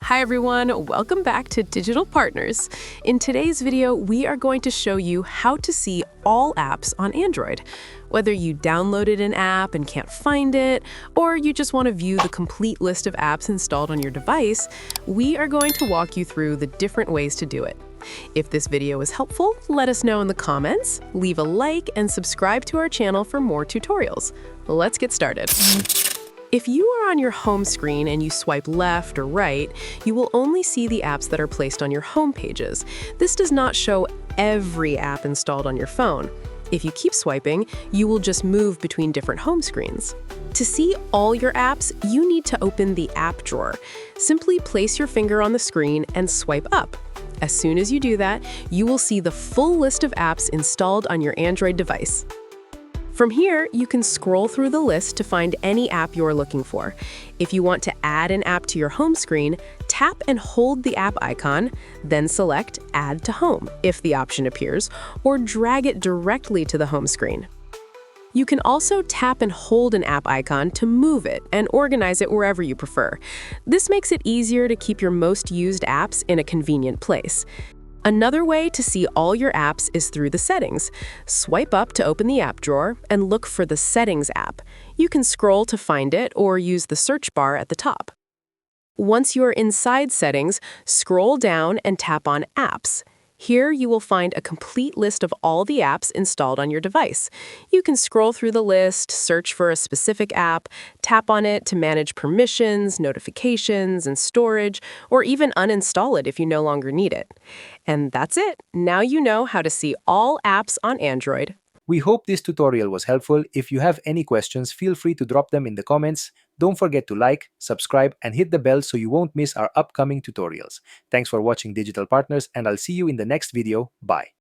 Hi everyone, welcome back to Digital Partners. In today's video, we are going to show you how to see all apps on Android. Whether you downloaded an app and can't find it, or you just want to view the complete list of apps installed on your device, we are going to walk you through the different ways to do it. If this video was helpful, let us know in the comments, leave a like, and subscribe to our channel for more tutorials. Let's get started. If you are on your home screen and you swipe left or right, you will only see the apps that are placed on your home pages. This does not show every app installed on your phone. If you keep swiping, you will just move between different home screens. To see all your apps, you need to open the app drawer. Simply place your finger on the screen and swipe up. As soon as you do that, you will see the full list of apps installed on your Android device. From here, you can scroll through the list to find any app you're looking for. If you want to add an app to your home screen, tap and hold the app icon, then select Add to Home if the option appears, or drag it directly to the home screen. You can also tap and hold an app icon to move it and organize it wherever you prefer. This makes it easier to keep your most used apps in a convenient place. Another way to see all your apps is through the settings. Swipe up to open the app drawer and look for the Settings app. You can scroll to find it or use the search bar at the top. Once you're inside Settings, scroll down and tap on Apps. Here you will find a complete list of all the apps installed on your device. You can scroll through the list, search for a specific app, tap on it to manage permissions, notifications, and storage, or even uninstall it if you no longer need it. And that's it. Now you know how to see all apps on Android. We hope this tutorial was helpful. If you have any questions, feel free to drop them in the comments. Don't forget to like, subscribe, and hit the bell so you won't miss our upcoming tutorials. Thanks for watching Digital Partners, and I'll see you in the next video. Bye.